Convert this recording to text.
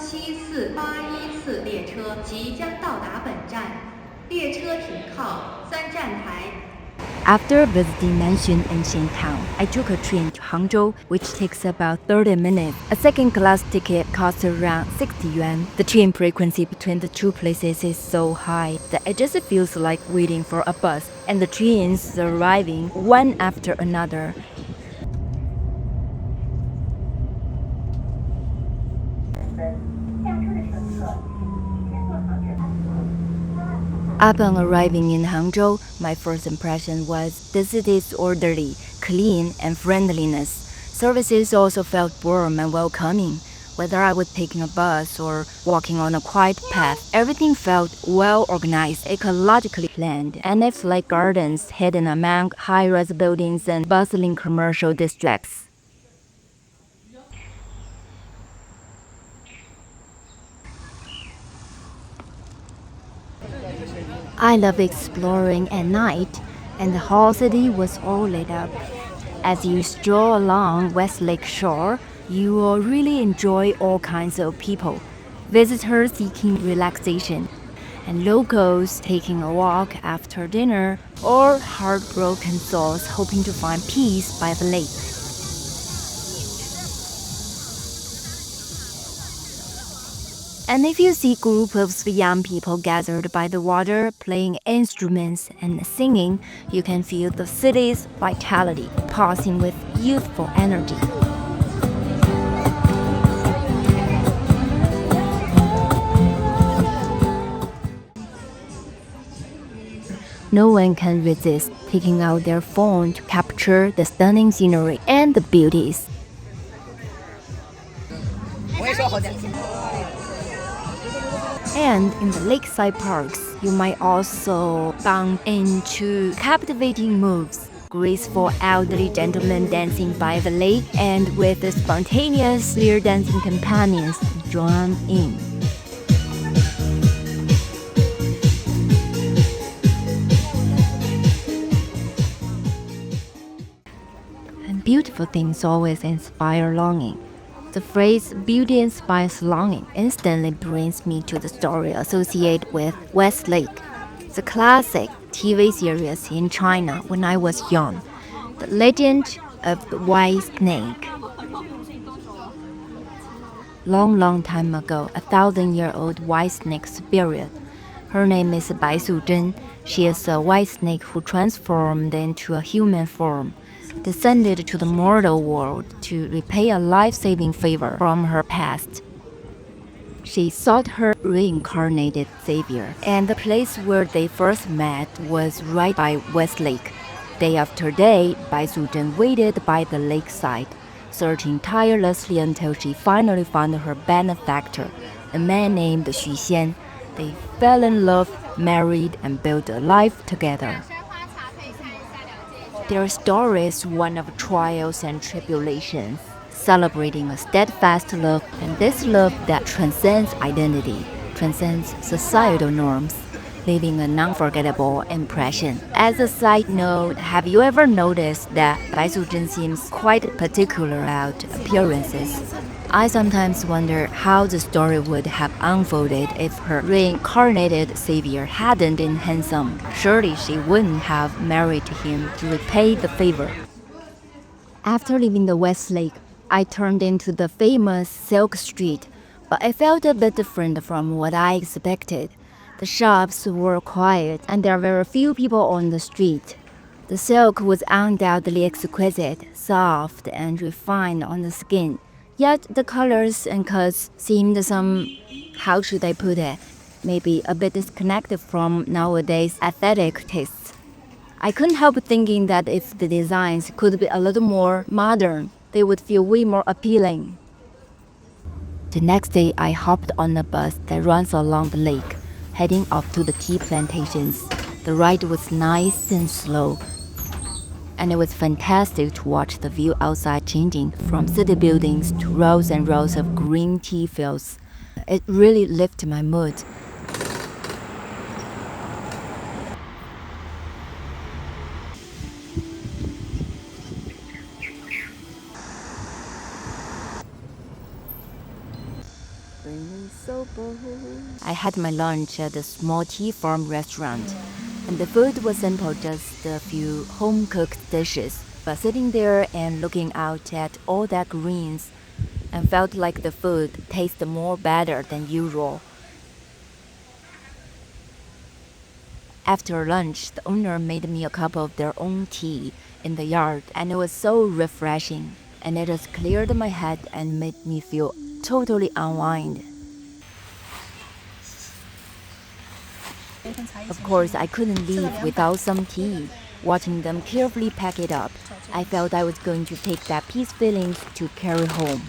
37814列车即将到达本站，列车停靠3站台。 After visiting mansion in Xinjiang, I took a train to Hangzhou, which takes about 30 minutes. A second-class ticket costs around 60 yuan. The train frequency between the two places is so high that it just feels like waiting for a bus, and the trains are arriving one after another. Upon arriving in Hangzhou, my first impression was the city's orderly, clean, and friendliness. Services also felt warm and welcoming. Whether I was taking a bus or walking on a quiet path, everything felt well organized, ecologically planned, and it's like gardens hidden among high-rise buildings and bustling commercial districts. I love exploring at night, and the whole city was all lit up. As you stroll along West Lake Shore, you will really enjoy all kinds of people, visitors seeking relaxation, and locals taking a walk after dinner, or heartbroken souls hoping to find peace by the lake. And if you see groups of young people gathered by the water, playing instruments and singing, you can feel the city's vitality, pulsing with youthful energy. No one can resist taking out their phone to capture the stunning scenery and the beauties. And in the lakeside parks, you might also bump into captivating moves. Graceful elderly gentlemen dancing by the lake and with the spontaneous clear dancing companions drawn in. And beautiful things always inspire longing. The phrase "beauty inspires longing" instantly brings me to the story associated with West Lake, the classic TV series in China when I was young, The Legend of the White Snake. Long time ago, a 1,000-year-old white snake spirit. Her name is Bai Suzhen. She is a white snake who transformed into a human form, descended to the mortal world to repay a life-saving favor from her past. She sought her reincarnated savior, and the place where they first met was right by West Lake. Day after day, Bai Suzhen waited by the lakeside, searching tirelessly until she finally found her benefactor, a man named Xu Xian. They fell in love, married, and built a life together. Their story is one of trials and tribulations, celebrating a steadfast love, and this love that transcends identity, transcends societal norms, leaving an unforgettable impression. As a side note, have you ever noticed that Bai Suzhen seems quite particular about appearances? I sometimes wonder how the story would have unfolded if her reincarnated savior hadn't been handsome. Surely she wouldn't have married him to repay the favor. After leaving the West Lake, I turned into the famous Silk Street, but it felt a bit different from what I expected. The shops were quiet, and there were few people on the street. The silk was undoubtedly exquisite, soft, and refined on the skin. Yet the colors and cuts seemed how should I put it, maybe a bit disconnected from nowadays' aesthetic tastes. I couldn't help thinking that if the designs could be a little more modern, they would feel way more appealing. The next day, I hopped on a bus that runs along the lake, heading off to the tea plantations. The ride was nice and slow, and it was fantastic to watch the view outside changing from city buildings to rows and rows of green tea fields. It really lifted my mood. I had my lunch at a small tea farm restaurant, and the food was simple, just a few home-cooked dishes. But sitting there and looking out at all that greens, I felt like the food tasted more better than usual. After lunch, the owner made me a cup of their own tea in the yard, and it was so refreshing, and it just cleared my head and made me feel totally unwind. Of course, I couldn't leave without some tea. Watching them carefully pack it up, I felt I was going to take that peace feeling to carry home.